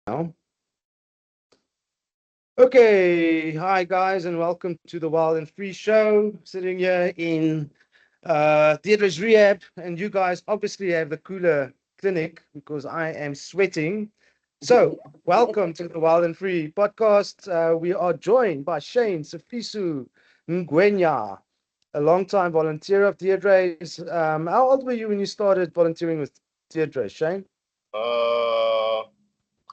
Now. Okay, hi guys, and welcome to the Wild and Free Show. Sitting here in Deirdre's rehab, and you guys obviously have the cooler clinic because I am sweating. So, welcome to the Wild and Free podcast. We are joined by Shane Sifiso Ngwenya, a longtime volunteer of Deirdre's. How old were you when you started volunteering with Deirdre, Shane? Uh,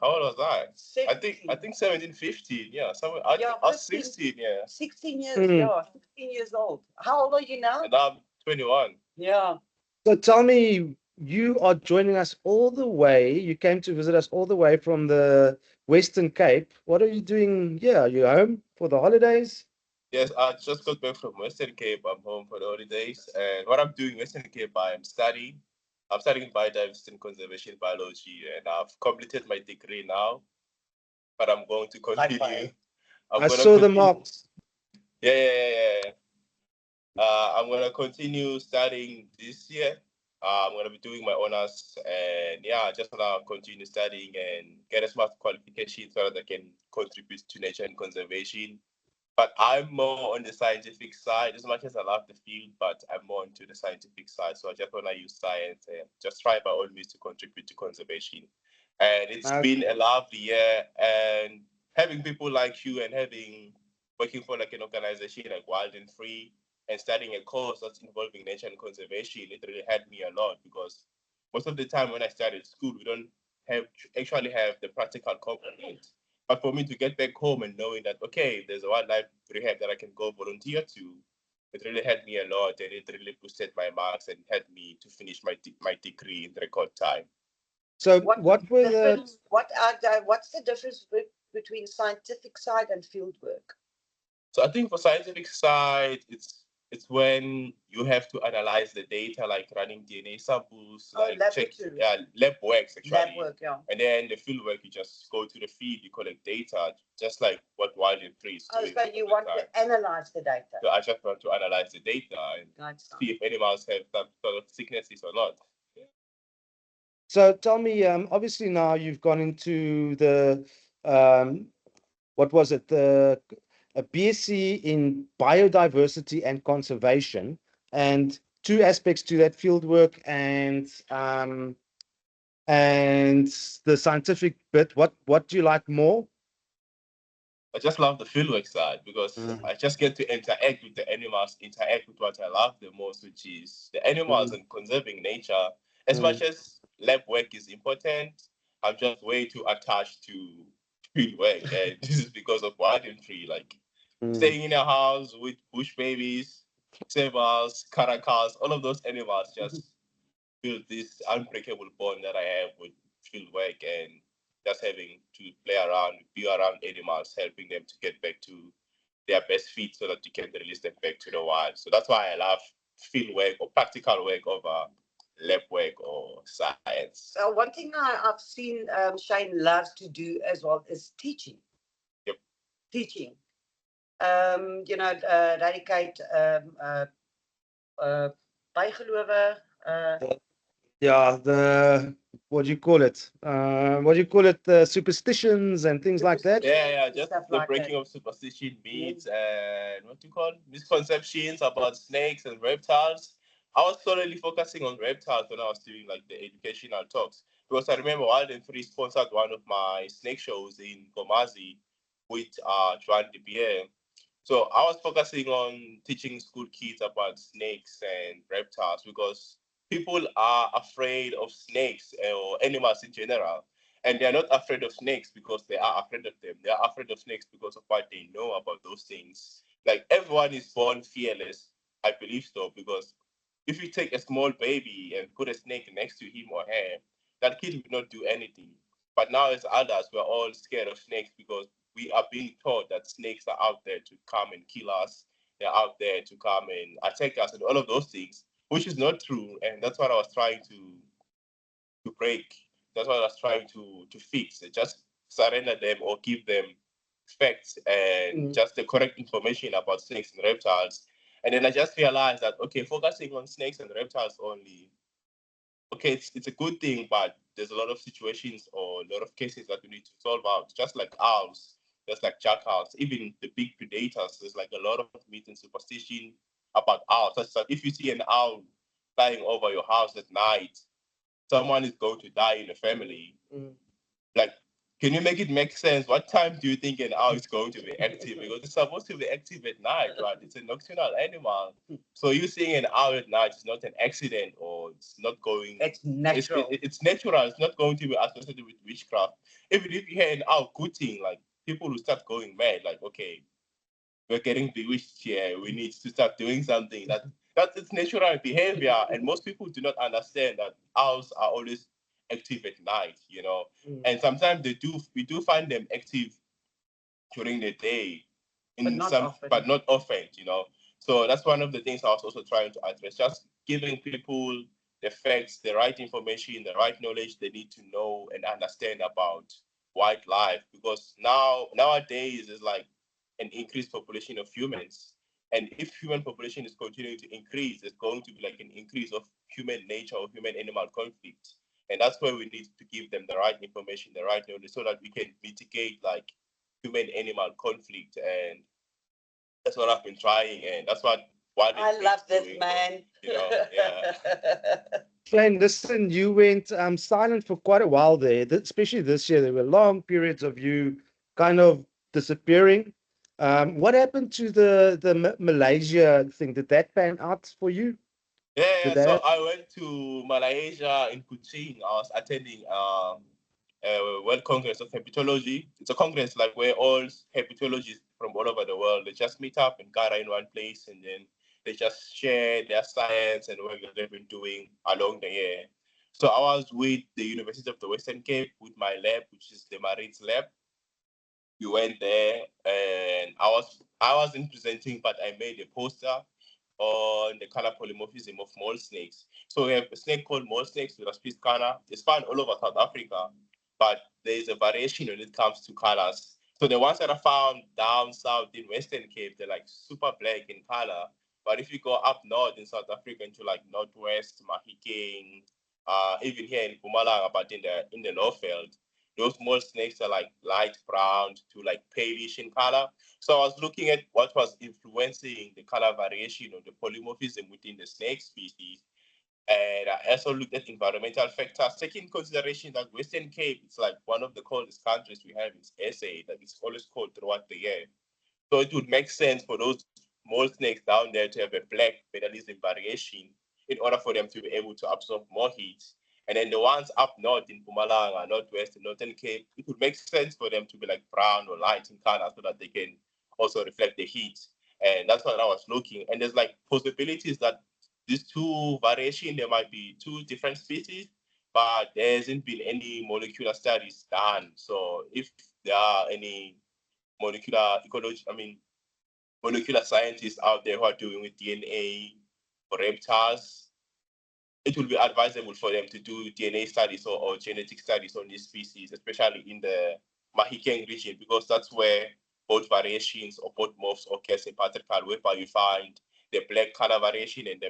how old was I? I 16. think 17, 15. Yeah, somewhere. Yeah, I was 15, 16. Yeah, 16 years. Mm. Yeah, 16 years old. How old are you now? and I'm 21. Yeah. So tell me, you are joining us all the way. You came to visit us all the way from the Western Cape. What are you doing here? Are you home for the holidays? Yes, I just got back from Western Cape. I'm home for the holidays, and what I'm doing in Western Cape, I'm studying. I'm studying Biodiversity and Conservation Biology, and I've completed my degree now. But I'm going to continue. Bye. I'm I gonna saw the continue. marks. Yeah. I'm gonna continue studying this year. I'm gonna be doing my honors, and yeah, I just wanna continue studying and get a smart qualification so that I can contribute to nature and conservation. But I'm more on the scientific side. As much as I love the field, but I'm more into the scientific side. So I just wanna use science and just try by all means to contribute to conservation. And it's Uh, been a lovely year, and having people like you and having working for like an organization like Wild and Free and studying a course that's involving nature and conservation, it really helped me a lot because most of the time when I started school, we don't have actually have the practical component. But for me to get back home and knowing that okay, there's a wildlife rehab that I can go volunteer to, it really helped me a lot, and it really boosted my marks and helped me to finish my degree in record time. so What what were the difference? What's the difference between scientific side and field work? So I think for scientific side, it's when you have to analyze the data, like running DNA samples, Oh, like check laboratory. lab works Lab actually, work. Yeah. and then the field work you just go to the field, you collect data, just like what Wild and Free is Oh, doing so most of you the want time. to analyze the data. So I just want to analyze the data and That's see if animals have some sort of sicknesses or not. so tell me, obviously now you've gone into the um what was it? The a BSc in biodiversity and conservation, and two aspects to that field work and the scientific bit. What do you like more? I just love the fieldwork side because Mm, I just get to interact with the animals, interact with what I love the most, which is the animals mm, and conserving nature. As much mm, as lab work is important, I'm just way too attached to fieldwork. And this is because of wild and tree, like mm. staying in a house with bush babies, sabers, caracals, all of those animals just build this unbreakable bond that I have with field work and just having to play around, be around animals, helping them to get back to their best fit so that you can release them back to the wild. So that's why I love field work or practical work over lab work or science. So one thing I've seen Shane loves to do as well is teaching. Yep. Teaching. Eradicate uh, bijgeloven. Yeah, the what do you call it? What do you call it? The superstitions and things like that. Yeah, And just stuff the like breaking that. of superstition Yes. myths and what do you call misconceptions about snakes and reptiles. I was solely focusing on reptiles when I was doing like the educational talks because I remember Wild and Free sponsored one of my snake shows in Gomazi with Joan de Pierre. So I was focusing on teaching school kids about snakes and reptiles because people are afraid of snakes or animals in general. And they're not afraid of snakes because they are afraid of them. They are afraid of snakes because of what they know about those things. Like everyone is born fearless. I believe so because if you take a small baby and put a snake next to him or her, that kid will not do anything. But now as adults, we're all scared of snakes because we are being taught that snakes are out there to come and kill us. They're out there to come and attack us and all of those things, which is not true. And that's what I was trying to break. That's what I was trying to fix. Just surrender them or give them facts and Mm. just the correct information about snakes and reptiles. And then I just realized that okay, focusing on snakes and reptiles only, okay, it's a good thing, but there's a lot of situations or a lot of cases that we need to solve out, just like owls, just like jackals, even the big predators. There's like a lot of myth and superstition about owls. Such that if you see an owl flying over your house at night, someone is going to die in the family. Like, can you make it make sense? What time do you think an owl is going to be active? Because it's supposed to be active at night, right? It's a nocturnal animal. So you seeing an owl at night is not an accident, or it's not going. It's natural. It's natural. It's not going to be associated with witchcraft. Even if you hear an owl hooting, like people will start going mad. Like, okay, we're getting bewitched here. We need to start doing something. That's its natural behavior, and most people do not understand that owls are always active at night. And sometimes we do find them active during the day, but not often. So that's one of the things I was also trying to address, just giving people the facts, the right information, the right knowledge they need to know and understand about wildlife, because nowadays is like an increased population of humans. And if human population is continuing to increase, there's going to be like an increase of human nature or human animal conflict. And that's where we need to give them the right information, the right knowledge, so that we can mitigate like human animal conflict. And that's what I've been trying, and that's what I love this, man. yeah. Shane, listen, you went silent for quite a while there, especially this year. There were long periods of you kind of disappearing. What happened to the Malaysia thing? Did that pan out for you? Yeah, Did so that? I went to Malaysia in Kuching. I was attending World Congress of Herpetology. It's a congress like where all herpetologists from all over the world, they just meet up in Gara in one place, and then they just share their science and work that they've been doing along the year. So I was with the University of the Western Cape with my lab, which is the Marines lab. We went there, and I wasn't presenting, but I made a poster on the color polymorphism of mole snakes. So we have a snake called mole snakes with a species color. It's found all over South Africa, but there's a variation when it comes to colors. So the ones that are found down south in Western Cape, they're like super black in color. But if you go up north in South Africa into like Northwest, Mahikeng, even here in Mpumalanga, but in the Lowveld, those mole snakes are like light brown to like palish in color. So I was looking at what was influencing the color variation or the polymorphism within the snake species. And I also looked at environmental factors, taking into consideration that Western Cape is like one of the coldest countries we have in SA, like it's always cold throughout the year. So it would make sense for those mole snakes down there to have a black metallism variation in order for them to be able to absorb more heat. And then the ones up north in Mpumalanga, Northwest, and Northern Cape, it would make sense for them to be like brown or light in color so that they can also reflect the heat. And that's what I was looking. And there's like possibilities that these two variation, there might be two different species, but there hasn't been any molecular studies done. So if there are any molecular ecology, molecular scientists out there who are doing with DNA for reptiles, it will be advisable for them to do DNA studies or genetic studies on these species, especially in the Mahikeng region, because that's where both variations or both morphs occur sympatrical, whereby you find the black color variation and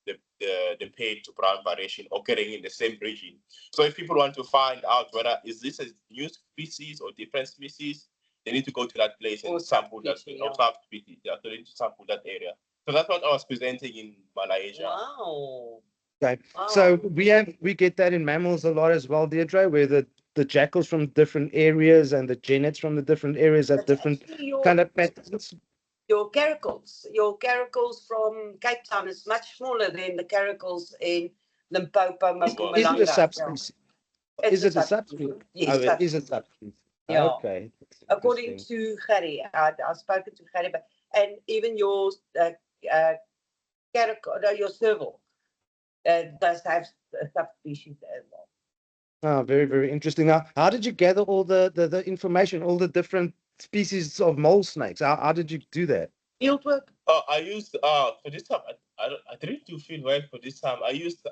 the pale to brown variation occurring in the same region. So if people want to find out whether is this a new species or different species, they need to go to that place and sample that species. Yeah, so they need to sample that area. So that's what I was presenting in Malaysia. Wow. Okay. So we get that in mammals a lot as well, Deirdre, where the jackals from different areas and the genets from the different areas have different kind of patterns. Your caracals from Cape Town is much smaller than the caracals in Limpopo, Mpumalanga. Is it a subspecies? Is it a subspecies? Yes, Oh, it is a subspecies. Yeah. Okay. According to Gary, I've spoken to Gary, and even your caracal, your serval, does have subspecies as well. Oh, very, very interesting. Now, how did you gather all the information, all the different species of mole snakes? How did you do that? Fieldwork. I used for this time. I didn't do field work for this time. I used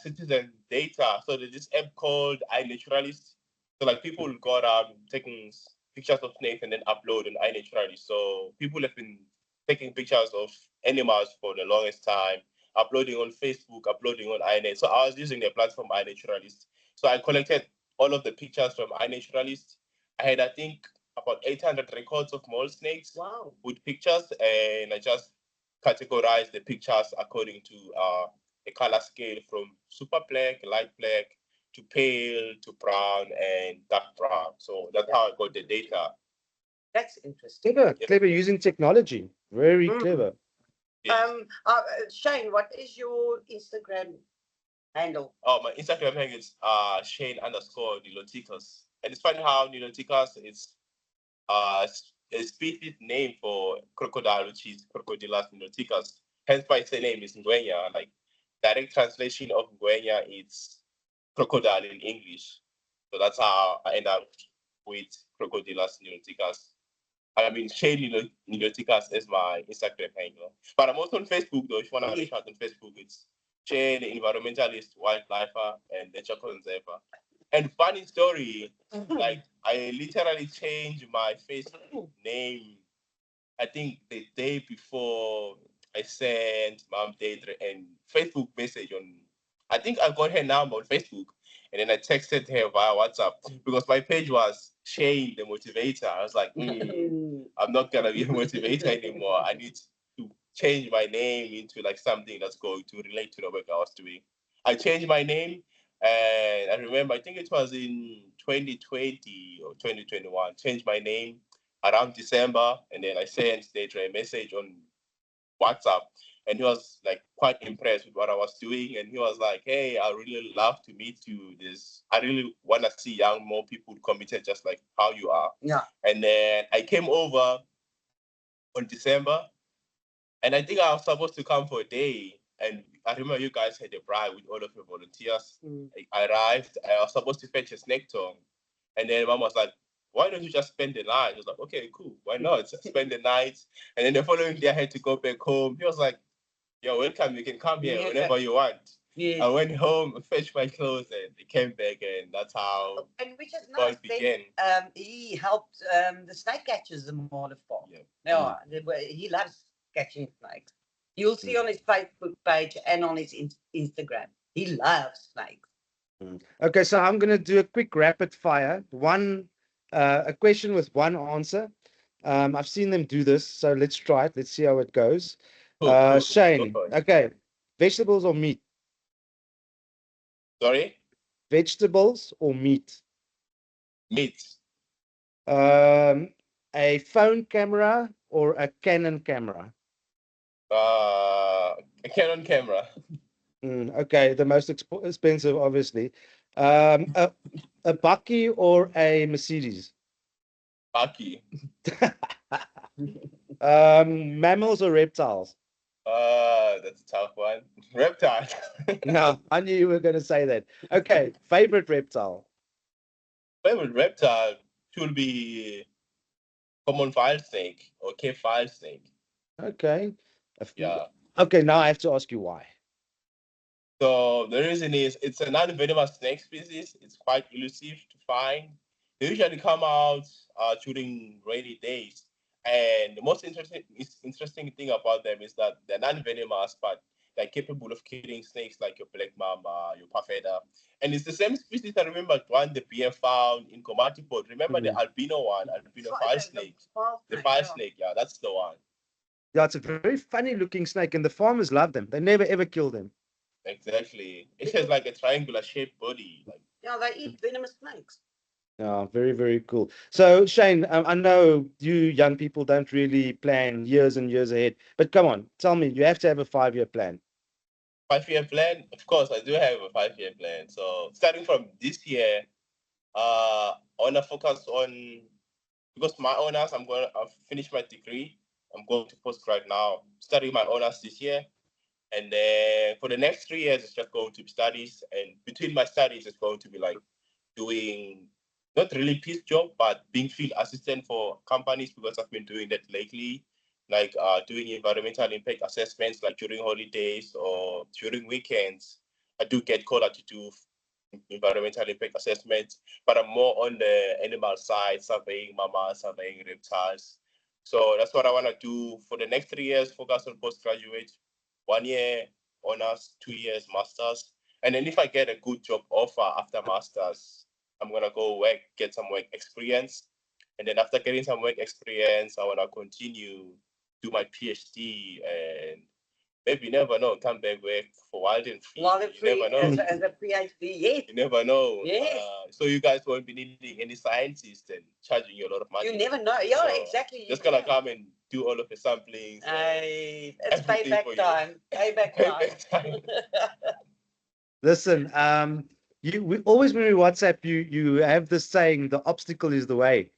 citizen data. So there's this app called iNaturalist. So like people got taking pictures of snakes and then upload on iNaturalist. So people have been taking pictures of animals for the longest time, uploading on Facebook, uploading on iNet. So I was using the platform iNaturalist. So I collected all of the pictures from iNaturalist. I had, I think, about 800 records of mole snakes. Wow. With pictures, and I just categorized the pictures according to a color scale from super black, light black, to pale, to brown, and dark brown. So that's how I got the data. That's interesting. Clever using technology. Very clever. Yes. Shane, what is your Instagram handle? Oh, my Instagram handle is Shane underscore Niloticus. And it's funny how Niloticus is a species name for crocodile, which is Crocodilus niloticus. Hence, my surname is Ngwenya. Like direct translation of Ngwenya is crocodile in English. So that's how I end up with Crocodilus niloticus. I mean, Shane Niloticus is my Instagram handle. But I'm also on Facebook, though. If you want to reach out on Facebook, it's Shane, the environmentalist, wildlifer, and nature conserver. And funny story, like I literally changed my Facebook name. I think the day before I sent Mom Deidre and Facebook message on. I think I got her number on Facebook, and then I texted her via WhatsApp because my page was Shane the motivator. I was like, I'm not gonna be a motivator anymore. I need to change my name into like something that's going to relate to the work I was doing. I changed my name, and I remember I think it was in 2020 or 2021. Changed my name around December, and then I sent Deidre a message on WhatsApp, and he was like quite impressed with what I was doing, and he was like, "Hey, I really love to meet you. I really want to see more people committed just like how you are." Yeah. And then I came over on December, and I think I was supposed to come for a day. And I remember you guys had a bride with all of your volunteers. I arrived. I was supposed to fetch a snake tongue, and then Mom was like, "Why don't you just spend the night?" I was like, "Okay, cool. Why not? Spend the night." And then the following day, I had to go back home. He was like, "You're welcome. You can come here whenever you want." Yes. I went home, fetched my clothes, and I came back, and that's how And which is it all nice. began. Then he helped the snake catchers in Waterfall. Yeah. He loves catching snakes. You'll see on his Facebook page and on his Instagram. He loves snakes. Okay, so I'm going to do a quick rapid fire. A question with one answer. I've seen them do this, so let's try it. Let's see how it goes. Cool. Shane, Go for it. okay, vegetables or meat? Sorry? Vegetables or meat? Meat. A phone camera or a Canon camera? A Canon camera. Okay, the most expensive, obviously. A Bucky or a Mercedes? Bucky. Mammals or reptiles? That's a tough one. Reptile. No, I knew you were going to say that. Okay, favorite reptile? Favorite reptile should be common file snake or cave file snake. Okay. Yeah. Okay, now I have to ask you why. So the reason is it's a non-venomous snake species. It's quite elusive to find. They usually come out during rainy days. And the most interesting thing about them is that they're non-venomous, but they're capable of killing snakes like your black mamba, your parfeta. And it's the same species. I remember one the beer found in Komatiport. Remember the albino one, albino fire snake? The fire snake, yeah, that's the one. Yeah, it's a very funny looking snake, and the farmers love them. They never ever kill them. Exactly. It has like a triangular shaped body. Like they eat venomous snakes. Yeah, very, very cool. So, Shane, I know you young people don't really plan years and years ahead, but come on, tell me, you have to have a 5-year plan. 5-year plan? Of course, I do have a 5-year plan. So starting from this year, I wanna focus on because my honors, I've finished my degree. I'm going to postgrad now, studying my honors this year. And then for the next 3 years, it's just going to be studies. And between my studies, it's going to be like doing not really piece job, but being field assistant for companies because I've been doing that lately, like doing environmental impact assessments like during holidays or during weekends. I do get called out to do environmental impact assessments, but I'm more on the animal side, surveying mammals, surveying reptiles. So that's what I want to do for the next 3 years, focus on postgraduate, 1 year honors, 2 years masters. And then if I get a good job offer after masters, I'm gonna go work, get some work experience, and then after getting some work experience, I wanna continue do my PhD and maybe you never know, come back work for Wild and Free. Wild and You Free never know. as a PhD, yes. You never know. Yes. So you guys won't be needing any scientists and charging you a lot of money. You never know. Yeah, So exactly. Just gonna come and do all of the samplings. It's everything payback for you. time. Payback time. Listen, we always when we WhatsApp you have this saying, the obstacle is the way.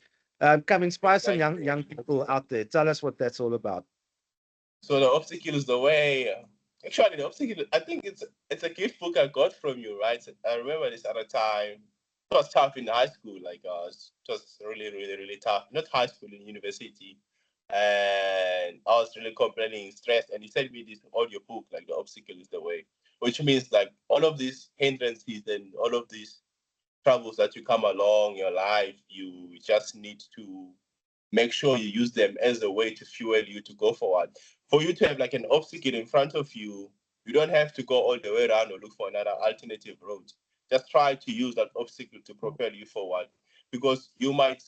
Come inspire some young people out there. Tell us what that's all about. So the obstacle is the way. Actually, the obstacle. I think it's a gift book I got from you, right? I remember this at a time. It was tough in high school. Like it was really, really, really tough. Not high school, in university, and I was really complaining, stressed. And you sent me this audio book, like the obstacle is the way, which means like all of these hindrances and all of these troubles that you come along your life, you just need to make sure you use them as a way to fuel you to go forward. For you to have like an obstacle in front of you, you don't have to go all the way around or look for another alternative route. Just try to use that obstacle to propel you forward, because you might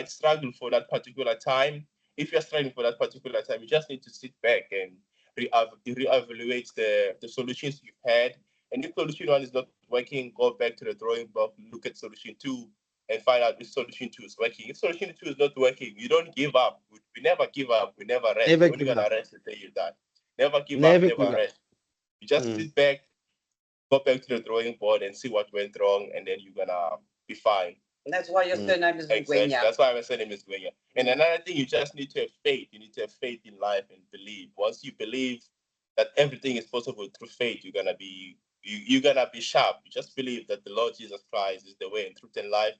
struggle for that particular time. If you're struggling for that particular time, you just need to sit back and reevaluate the solutions you've had. And if solution one is not working, go back to the drawing board, look at solution two, and find out if solution two is working. If solution two is not working, you don't give up. We never give up. We never rest. Never You're only give gonna up. rest until you die. Never give up. Never Never give up. rest. You just sit back, go back to the drawing board, and see what went wrong, and then you're gonna be fine. That's why your surname is Exactly. Ngwenya. That's why my surname is Ngwenya. And another thing, you just need to have faith. You need to have faith in life and believe. Once you believe that everything is possible through faith, you're gonna be sharp. You just believe that the Lord Jesus Christ is the way and truth and life.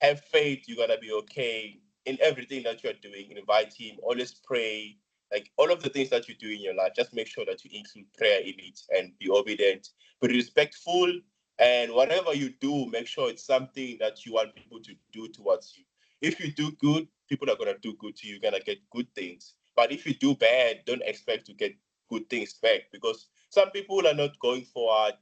Have faith. You're gonna be okay in everything that you're doing. Invite Him. Always pray. Like all of the things that you do in your life, just make sure that you include prayer in it and be obedient, be respectful, and whatever you do, make sure it's something that you want people to do towards you. If you do good, people are going to do good to you. You're going to get good things. But if you do bad, don't expect to get good things back, because some people are not going forward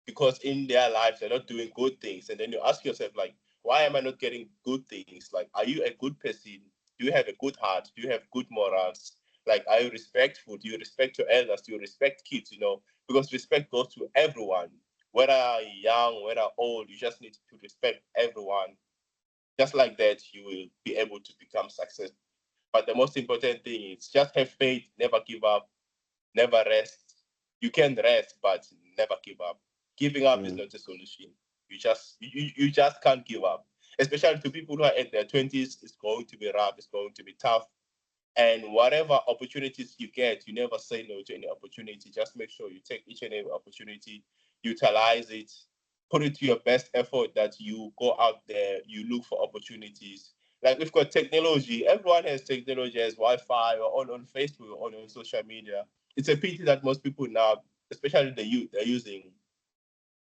because in their lives they're not doing good things. And then you ask yourself, like, why am I not getting good things? Like, are you a good person? Do you have a good heart? Do you have good morals? Like, are you respectful? Do you respect your elders? Do you respect kids? Because respect goes to everyone, whether young, whether old. You just need to respect everyone. Just like that, you will be able to become successful. But the most important thing is just have faith, never give up, never rest. You can rest, but never give up. Giving up is not a solution. You just can't give up. Especially to people who are in their 20s, it's going to be rough, it's going to be tough. And whatever opportunities you get, you never say no to any opportunity. Just make sure you take each and every opportunity, utilize it, put it to your best effort, that you go out there, you look for opportunities. Like we've got technology, everyone has technology, has Wi-Fi, or on Facebook, or on social media. It's a pity that most people now, especially the youth, they're using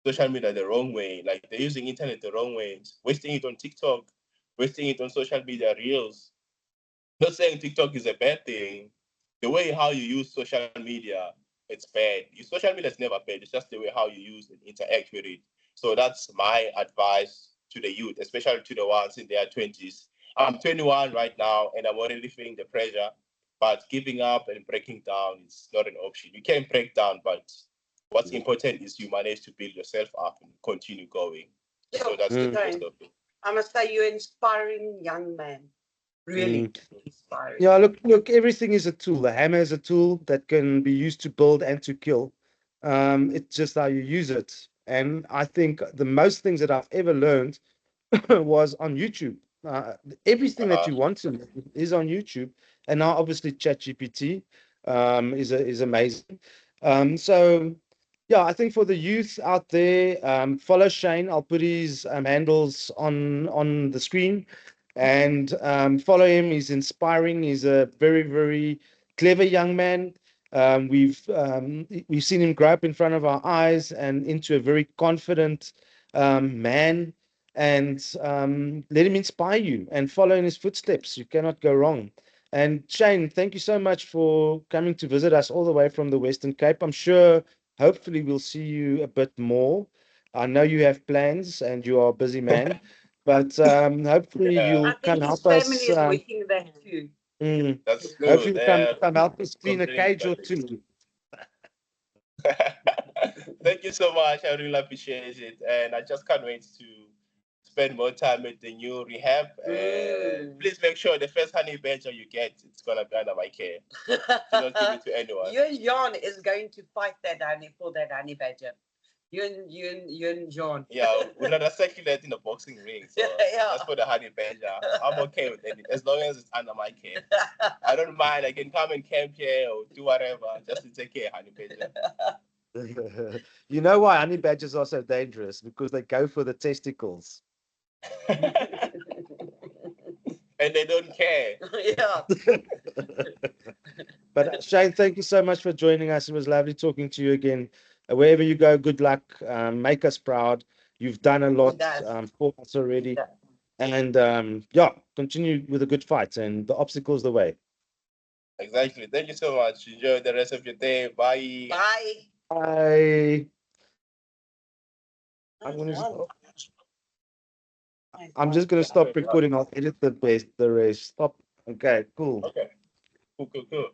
social media the wrong way. Like they're using internet the wrong way, wasting it on TikTok, wasting it on social media reels. Not saying TikTok is a bad thing. The way how you use social media, it's bad. Social media is never bad. It's just the way how you use and interact with it. So that's my advice to the youth, especially to the ones in their 20s. I'm 21 right now, and I'm already feeling the pressure. But giving up and breaking down is not an option. You can break down, but what's important is you manage to build yourself up and continue going. So that's the most of it. I must say, you're an inspiring young man. Really inspiring. Yeah, look, everything is a tool. A hammer is a tool that can be used to build and to kill. It's just how you use it. And I think the most things that I've ever learned was on YouTube. Everything that you want to learn is on YouTube. And now obviously ChatGPT is amazing. So yeah, I think for the youth out there, follow Shane. I'll put his handles on the screen, and follow him. He's inspiring. He's a very, very clever young man. We've seen him grow up in front of our eyes and into a very confident man. And let him inspire you and follow in his footsteps. You cannot go wrong. And Shane, thank you so much for coming to visit us all the way from the Western Cape. I'm sure hopefully we'll see you a bit more. I know you have plans and you are a busy man, but hopefully Yeah, I you'll think come his help family us. is waiting that too. Mm, that's hopefully good. you'll They're come help us clean a considering cage or planning. two. Thank you so much. I really appreciate it, and I just can't wait to spend more time at the new rehab. And Mm. please make sure the first honey badger you get, it's gonna be under my care. Do not give it to anyone. You and John is going to fight that honey for that honey badger. You and John. Yeah, we're not circulate in the boxing ring, so Yeah. just for the honey badger, I'm okay with it as long as it's under my care. I don't mind. I can come and camp here or do whatever just to take care of honey badger. You know why honey badgers are so dangerous? Because they go for the testicles. And they don't care. Yeah. But Shane, thank you so much for joining us. It was lovely talking to you again. Wherever you go, good luck. Make us proud. You've done a lot does. for us already. Yeah. And yeah, continue with a good fight and the obstacles the way. Exactly. Thank you so much. Enjoy the rest of your day. Bye. Bye. I, I'm gonna, I'm just gonna stop recording. I'll edit the rest. Stop. Okay, cool. Okay. Cool, cool, cool.